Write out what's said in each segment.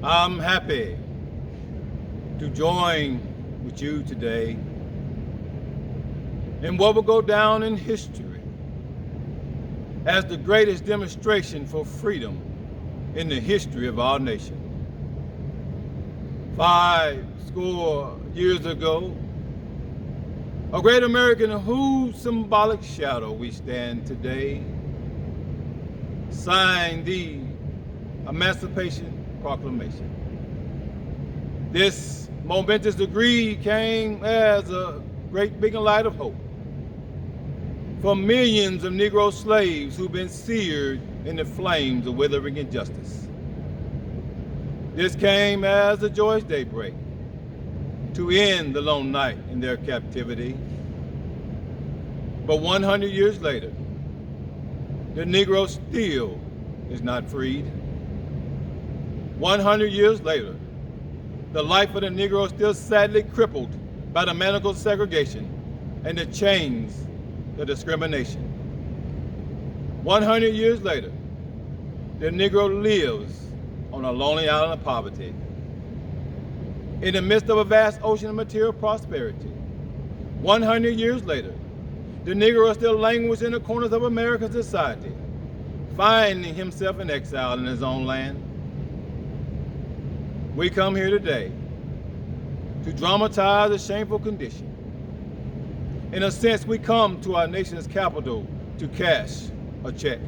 I'm happy to join with you today in what will go down in history as the greatest demonstration for freedom in the history of our nation. 50 years ago, a great American in whose symbolic shadow we stand today signed the Emancipation Proclamation. This momentous decree came as a great big light of hope for millions of Negro slaves who've been seared in the flames of withering injustice. This came as a joyous daybreak to end the long night in their captivity. But 100 years later, the Negro still is not freed. 100 years later, the life of the Negro is still sadly crippled by the manacled segregation and the chains of discrimination. 100 years later, the Negro lives on a lonely island of poverty in the midst of a vast ocean of material prosperity. 100 years later, the Negro is still languishing in the corners of American society, finding himself in exile in his own land. We come here today to dramatize a shameful condition. In a sense, we come to our nation's capital to cash a check,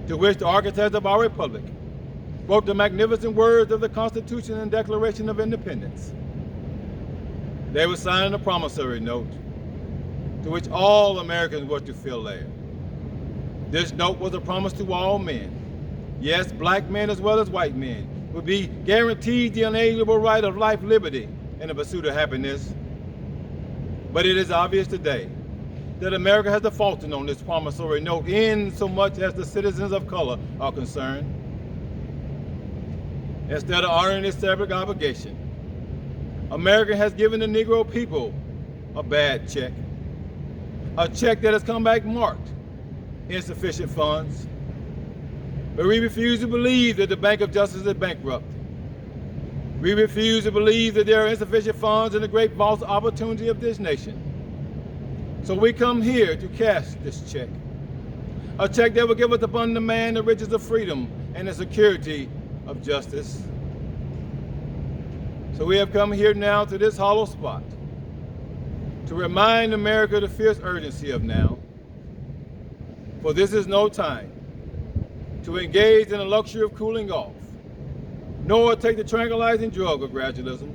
to which the architects of our republic wrote the magnificent words of the Constitution and Declaration of Independence. They were signing a promissory note to which all Americans were to fill there. This note was a promise to all men, yes, black men as well as white men, would be guaranteed the unalienable right of life, liberty, and the pursuit of happiness. But it is obvious today that America has defaulted on this promissory note in so much as the citizens of color are concerned. Instead of honoring this civic obligation, America has given the Negro people a bad check, a check that has come back marked insufficient funds. But we refuse to believe that the Bank of Justice is bankrupt. We refuse to believe that there are insufficient funds in the great vaults of opportunity of this nation. So we come here to cash this check, a check that will give us abundant man the riches of freedom and the security of justice. So we have come here now to this hollow spot to remind America the fierce urgency of now. For this is no time to engage in the luxury of cooling off, nor take the tranquilizing drug of gradualism.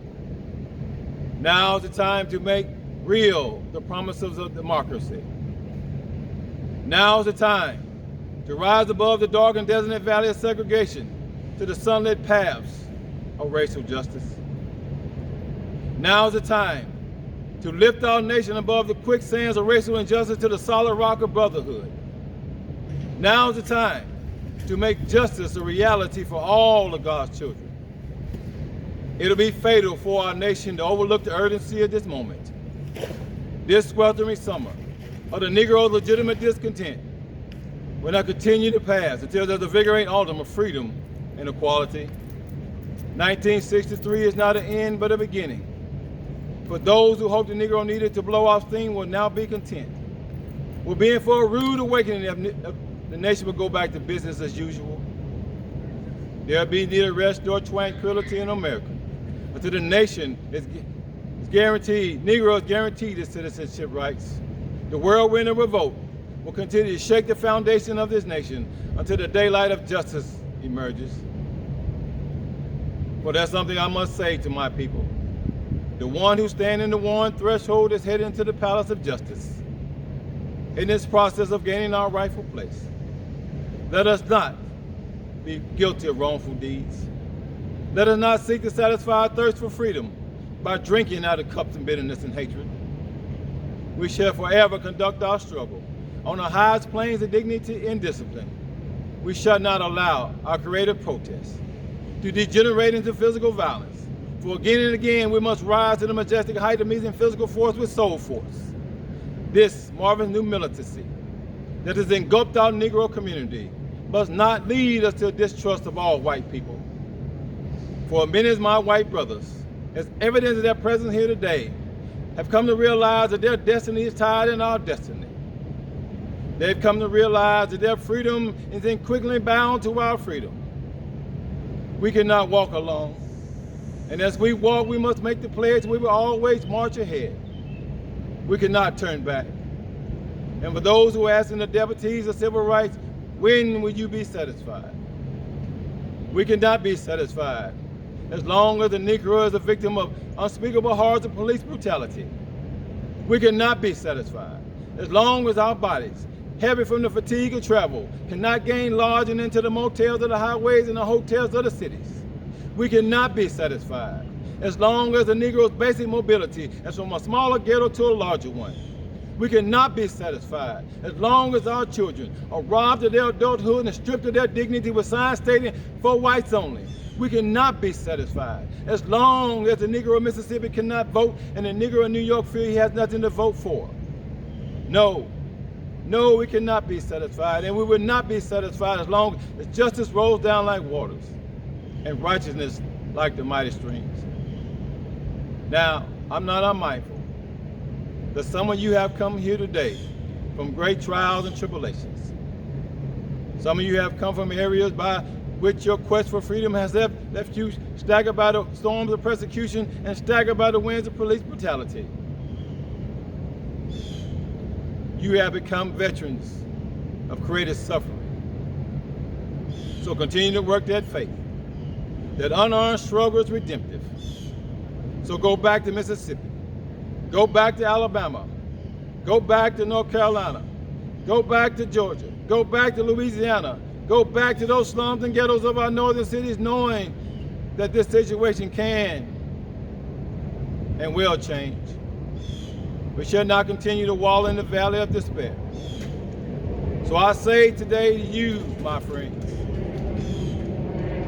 Now is the time to make real the promises of democracy. Now is the time to rise above the dark and desolate valley of segregation to the sunlit paths of racial justice. Now is the time to lift our nation above the quicksands of racial injustice to the solid rock of brotherhood. Now is the time to make justice a reality for all of God's children. It'll be fatal for our nation to overlook the urgency of this moment. This sweltering summer of the Negro's legitimate discontent will not continue to pass until there's a vigorating autumn of freedom and equality. 1963 is not an end, but a beginning. For those who hoped the Negro needed to blow off steam will now be content. We're being for a rude awakening if the nation will go back to business as usual. There'll be neither rest nor tranquility in America until the nation is guaranteed, Negroes guaranteed its citizenship rights. The whirlwind of revolt will continue to shake the foundation of this nation until the daylight of justice emerges. For there's something I must say to my people. The one who stands in the worn threshold is headed into the palace of justice. In this process of gaining our rightful place, let us not be guilty of wrongful deeds. Let us not seek to satisfy our thirst for freedom by drinking out of cups of bitterness and hatred. We shall forever conduct our struggle on the highest planes of dignity and discipline. We shall not allow our creative protest to degenerate into physical violence. For again and again, we must rise to the majestic height of meeting physical force with soul force. This marvelous new militancy that has engulfed our Negro community must not lead us to a distrust of all white people. For many of my white brothers, as evidence of their presence here today, have come to realize that their destiny is tied in our destiny. They've come to realize that their freedom is inquickly bound to our freedom. We cannot walk alone. And as we walk, we must make the pledge we will always march ahead. We cannot turn back. And for those who are asking the devotees of civil rights, when will you be satisfied? We cannot be satisfied as long as the Negro is a victim of unspeakable horrors of police brutality. We cannot be satisfied as long as our bodies, heavy from the fatigue of travel, cannot gain lodging into the motels of the highways and the hotels of the cities. We cannot be satisfied as long as the Negro's basic mobility is from a smaller ghetto to a larger one. We cannot be satisfied as long as our children are robbed of their adulthood and stripped of their dignity with signs stating for whites only. We cannot be satisfied as long as the Negro of Mississippi cannot vote and the Negro in New York feels he has nothing to vote for. No, we cannot be satisfied, and we will not be satisfied as long as justice rolls down like waters and righteousness like the mighty streams. Now, I'm not unmindful that some of you have come here today from great trials and tribulations. Some of you have come from areas by which your quest for freedom has left you staggered by the storms of persecution and staggered by the winds of police brutality. You have become veterans of created suffering. So continue to work that faith. That unearned struggle is redemptive. So go back to Mississippi. Go back to Alabama. Go back to North Carolina. Go back to Georgia. Go back to Louisiana. Go back to those slums and ghettos of our northern cities, knowing that this situation can and will change. We shall not continue to wallow in the valley of despair. So I say today to you, my friends,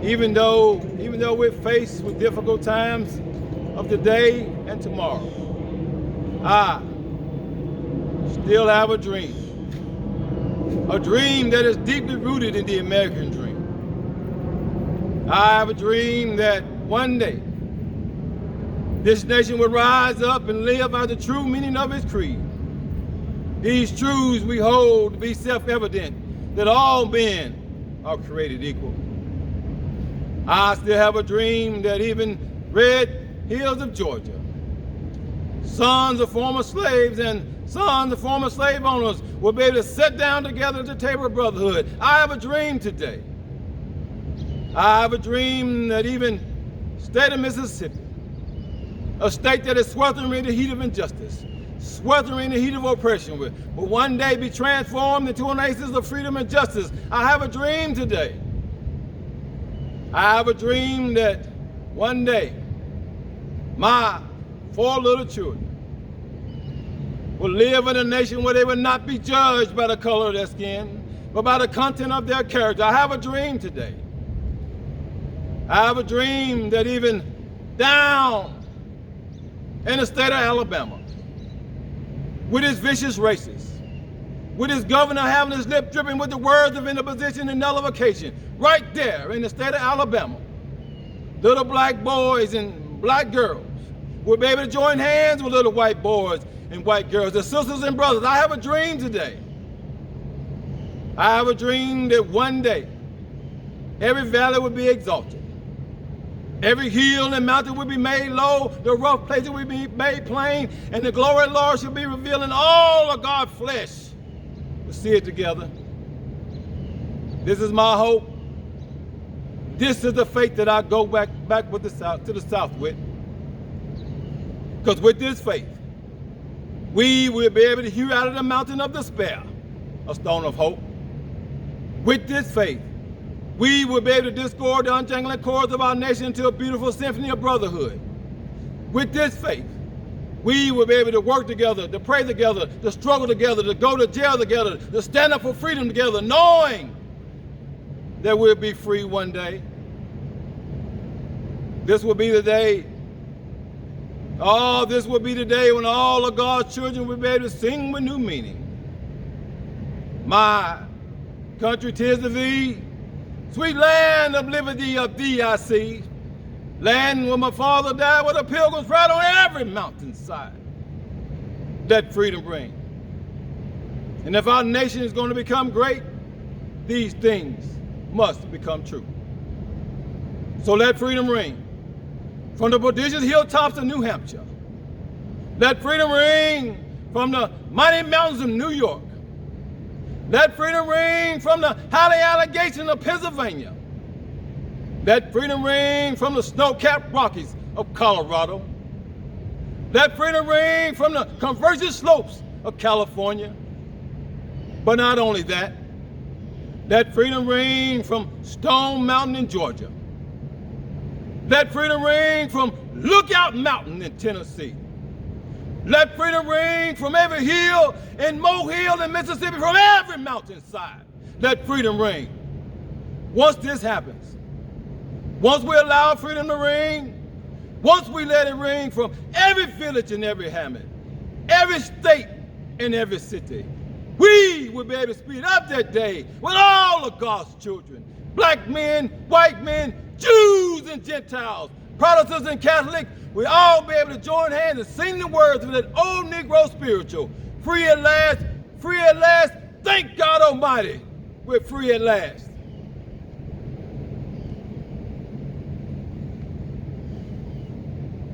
even though we're faced with difficult times of today and tomorrow, I still have a dream that is deeply rooted in the American dream. I have a dream that one day this nation will rise up and live out the true meaning of its creed. These truths we hold to be self-evident, that all men are created equal. I still have a dream that even red hills of Georgia, sons of former slaves and sons of former slave owners will be able to sit down together at the table of brotherhood. I have a dream today. I have a dream that even state of Mississippi, a state that is sweltering in the heat of injustice, sweltering in the heat of oppression, will one day be transformed into an oasis of freedom and justice. I have a dream today. I have a dream that one day my 4 little children will live in a nation where they will not be judged by the color of their skin, but by the content of their character. I have a dream today. I have a dream that even down in the state of Alabama, with its vicious racists, with his governor having his lip dripping with the words of interposition and nullification, right there in the state of Alabama, little black boys and black girls will be able to join hands with little white boys and white girls, the sisters and brothers. I have a dream today. I have a dream that one day every valley will be exalted. Every hill and mountain will be made low, the rough places will be made plain, and the glory of the Lord shall be revealed, and all of God's flesh will see it together. This is my hope. This is the faith that I go back with the South, to the South with. Because with this faith, we will be able to hew out of the mountain of despair a stone of hope. With this faith, we will be able to discord the untangling cords of our nation into a beautiful symphony of brotherhood. With this faith, we will be able to work together, to pray together, to struggle together, to go to jail together, to stand up for freedom together, knowing that we'll be free one day. This will be the day. Oh, this will be the day when all of God's children will be able to sing with new meaning. My Country, 'tis of thee, sweet land of liberty of thee I see. Land where my father died, where the pilgrims ride on every mountainside. Let freedom ring. And if our nation is going to become great, these things must become true. So let freedom ring from the prodigious hilltops of New Hampshire. Let freedom ring from the mighty mountains of New York. Let freedom ring from the highly allegations of Pennsylvania. Let freedom ring from the snow-capped Rockies of Colorado. Let freedom ring from the convergent slopes of California. But not only that, let freedom ring from Stone Mountain in Georgia. Let freedom ring from Lookout Mountain in Tennessee. Let freedom ring from every hill and molehill in Mississippi, from every mountainside. Let freedom ring. Once this happens, once we allow freedom to ring, once we let it ring from every village and every hamlet, every state and every city, we will be able to speed up that day with all of God's children, black men, white men, Jews and Gentiles, Protestants and Catholics. We all be able to join hands and sing the words of that old Negro spiritual. Free at last, thank God Almighty, we're free at last.